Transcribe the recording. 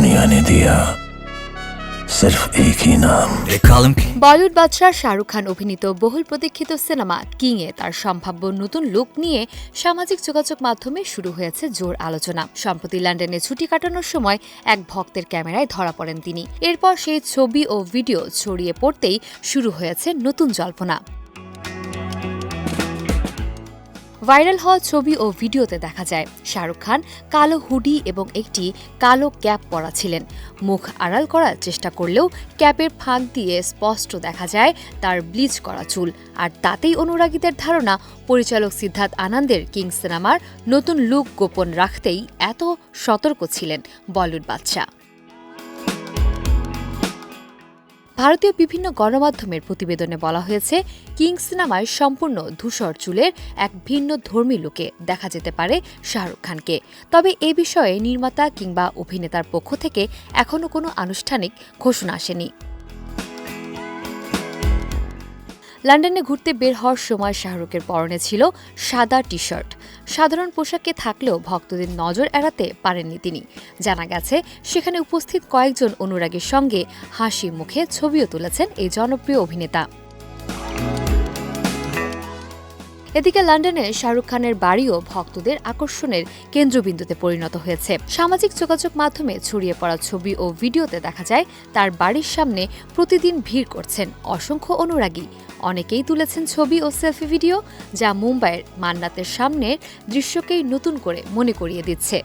दुनिया ने दिया सिर्फ एक ही नाम। বলিউড বাদশাহ শাহরুখ খান অভিনীত বহুল প্রতীক্ষিত সিনেমা কিং এ তার সম্ভাব্য নতুন লুক নিয়ে সামাজিক যোগাযোগ মাধ্যমে শুরু হয়েছে জোর আলোচনা। সম্প্রতি লন্ডনে ছুটি কাটানোর সময় এক ভক্তের ক্যামেরায় ধরা পড়েন তিনি। এরপর সেই ছবি ও ভিডিও ছড়িয়ে পড়তেই শুরু হয়েছে নতুন জল্পনা। ভাইরাল হওয়া ছবি ও ভিডিওতে দেখা যায় শাহরুখ খান কালো হুডি এবং একটি কালো ক্যাপ পরা ছিলেন। মুখ আড়াল করার চেষ্টা করলেও ক্যাপের ফাঁক দিয়ে স্পষ্ট দেখা যায় তার ব্লিচ করা চুল। আর তাতেই অনুরাগীদের ধারণা পরিচালক সিদ্ধার্থ আনন্দের কিং সিনেমার নতুন লুক গোপন রাখতেই এত সতর্ক ছিলেন বলিউড বাদশা। ভারতীয় বিভিন্ন গণমাধ্যমের প্রতিবেদনে বলা হয়েছে কিং সিনেমায় সম্পূর্ণ ধূসর চুলের এক ভিন্ন ধর্মী লুকে দেখা যেতে পারে শাহরুখ খানকে। তবে এ বিষয়ে নির্মাতা কিংবা অভিনেতার পক্ষ থেকে এখনও কোনো আনুষ্ঠানিক ঘোষণা আসেনি। লন্ডনে ঘুরতে বের হওয়ার সময় শাহরুখের পরনে ছিল সাদা টি শার্ট। সাধারণ পোশাকে থাকলেও ভক্তদের নজর এড়াতে পারেননি তিনি। জানা গেছে সেখানে উপস্থিত কয়েকজন অনুরাগীর সঙ্গে হাসি মুখে ছবিও তুলেছেন এই জনপ্রিয় অভিনেতা। এদিকে লন্ডনে শাহরুখ খানের বাড়িও ভক্তদের আকর্ষণের কেন্দ্রবিন্দুতে পরিণত হয়েছে। সামাজিক যোগাযোগ মাধ্যমে ছড়িয়ে পড়া ছবি ও ভিডিওতে দেখা যায় তার বাড়ির সামনে প্রতিদিন ভিড় করছেন অসংখ্য অনুরাগী। অনেকেই তুলেছেন ছবি ও সেলফি ভিডিও, যা মুম্বাইয়ের মান্নাতের সামনের দৃশ্যকেই নতুন করে মনে করিয়ে দিচ্ছে।